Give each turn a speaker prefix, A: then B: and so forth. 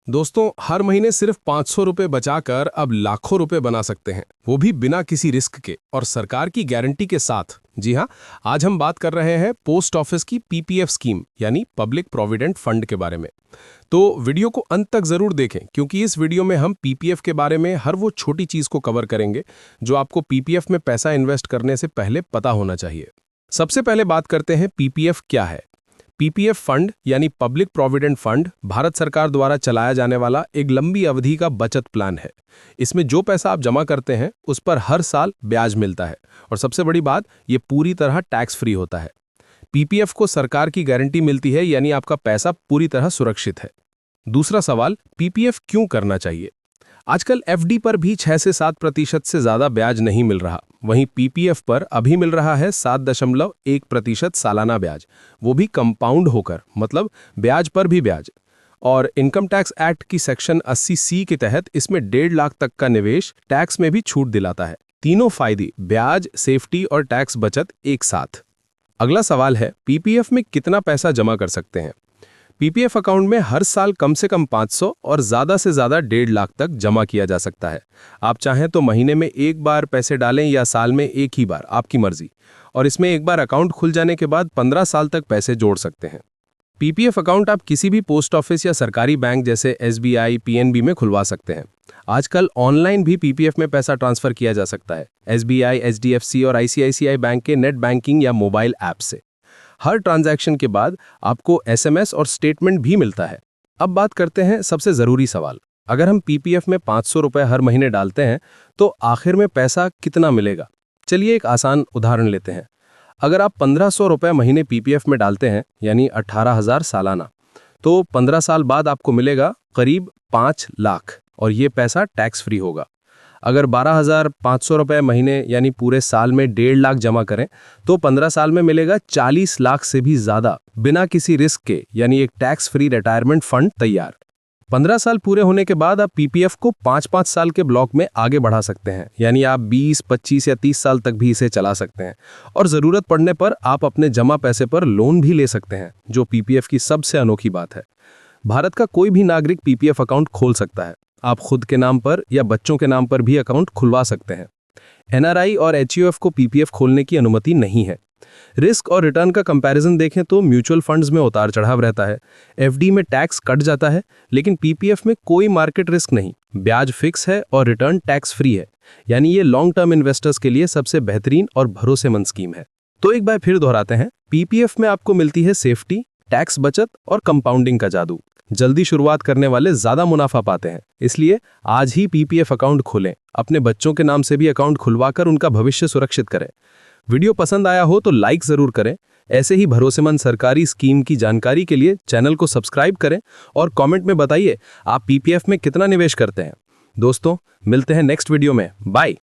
A: दोस्तों, हर महीने सिर्फ 500 रुपए बचाकर अब लाखों रुपए बना सकते हैं, वो भी बिना किसी रिस्क के और सरकार की गारंटी के साथ। जी हाँ, आज हम बात कर रहे हैं पोस्ट ऑफिस की पीपीएफ स्कीम यानी पब्लिक प्रोविडेंट फंड के बारे में। तो वीडियो को अंत तक जरूर देखें, क्योंकि इस वीडियो में हम पीपीएफ के बारे में हर वो छोटी चीज को कवर करेंगे जो आपको पीपीएफ में पैसा इन्वेस्ट करने से पहले पता होना चाहिए। सबसे पहले बात करते हैं पीपीएफ क्या है। पीपीएफ फंड यानी पब्लिक प्रोविडेंट फंड भारत सरकार द्वारा चलाया जाने वाला एक लंबी अवधि का बचत प्लान है। इसमें जो पैसा आप जमा करते हैं उस पर हर साल ब्याज मिलता है और सबसे बड़ी बात, ये पूरी तरह टैक्स फ्री होता है। पीपीएफ को सरकार की गारंटी मिलती है, यानी आपका पैसा पूरी तरह सुरक्षित है। दूसरा सवाल, पीपीएफ क्यों करना चाहिए? आजकल एफडी पर भी 6 से 7% से ज्यादा ब्याज नहीं मिल रहा, वहीं पीपीएफ पर अभी मिल रहा है 7.1% सालाना ब्याज, वो भी कंपाउंड होकर, मतलब ब्याज पर भी ब्याज। और इनकम टैक्स एक्ट की सेक्शन 80C के तहत इसमें 1.5 लाख तक का निवेश टैक्स में भी छूट दिलाता है। तीनों फायदे, ब्याज, सेफ्टी और टैक्स बचत एक साथ। अगला सवाल है, पीपीएफ में कितना पैसा जमा कर सकते हैं? पीपीएफ अकाउंट में हर साल कम से कम 500 और ज़्यादा से ज़्यादा 1.5 लाख तक जमा किया जा सकता है। आप चाहें तो महीने में एक बार पैसे डालें या साल में एक ही बार, आपकी मर्जी। और इसमें एक बार अकाउंट खुल जाने के बाद 15 साल तक पैसे जोड़ सकते हैं। पीपीएफ अकाउंट आप किसी भी पोस्ट ऑफिस या सरकारी बैंक जैसे एसबीआई, पीएनबी में खुलवा सकते हैं। आजकल ऑनलाइन भी पीपीएफ में पैसा ट्रांसफर किया जा सकता है, एसबीआई, एचडीएफसी और आईसीआईसीआई बैंक के नेट बैंकिंग या मोबाइल ऐप से। हर ट्रांजैक्शन के बाद आपको एसएमएस और स्टेटमेंट भी मिलता है। अब बात करते हैं सबसे ज़रूरी सवाल, अगर हम पीपीएफ में 500 रुपये हर महीने डालते हैं तो आखिर में पैसा कितना मिलेगा? चलिए एक आसान उदाहरण लेते हैं। अगर आप 1500 रुपये महीने पीपीएफ में डालते हैं, यानी 18,000 सालाना, तो 15 साल बाद आपको मिलेगा करीब 5 लाख और ये पैसा टैक्स फ्री होगा। अगर 12,500 रुपये महीने यानी पूरे साल में 1.5 लाख जमा करें तो 15 साल में मिलेगा 40 लाख से भी ज़्यादा, बिना किसी रिस्क के, यानी एक टैक्स फ्री रिटायरमेंट फंड तैयार। 15 साल पूरे होने के बाद आप पीपीएफ को 5-5 साल के ब्लॉक में आगे बढ़ा सकते हैं, यानी आप 20, 25 या 30 साल तक भी इसे चला सकते हैं। और ज़रूरत पड़ने पर आप अपने जमा पैसे पर लोन भी ले सकते हैं, जो पीपीएफ की सबसे अनोखी बात है। भारत का कोई भी नागरिक पीपीएफ अकाउंट खोल सकता है। आप खुद के नाम पर या बच्चों के नाम पर भी अकाउंट खुलवा सकते हैं। एनआरआई और एचयूएफ को पीपीएफ खोलने की अनुमति नहीं है। रिस्क और रिटर्न का कंपैरिजन देखें तो म्यूचुअल फंड्स में उतार चढ़ाव रहता है, एफडी में टैक्स कट जाता है, लेकिन पीपीएफ में कोई मार्केट रिस्क नहीं, ब्याज फिक्स है और रिटर्न टैक्स फ्री है। यानी ये लॉन्ग टर्म इन्वेस्टर्स के लिए सबसे बेहतरीन और भरोसेमंद स्कीम है। तो एक बार फिर दोहराते हैं, पीपीएफ में आपको मिलती है सेफ्टी, टैक्स बचत और कंपाउंडिंग का जादू। जल्दी शुरुआत करने वाले ज्यादा मुनाफा पाते हैं, इसलिए आज ही पीपीएफ अकाउंट खोलें। अपने बच्चों के नाम से भी अकाउंट खुलवाकर उनका भविष्य सुरक्षित करें। वीडियो पसंद आया हो तो लाइक जरूर करें। ऐसे ही भरोसेमंद सरकारी स्कीम की जानकारी के लिए चैनल को सब्सक्राइब करें और कमेंट में बताइए आप पीपीएफ में कितना निवेश करते हैं। दोस्तों, मिलते हैं नेक्स्ट वीडियो में। बाय।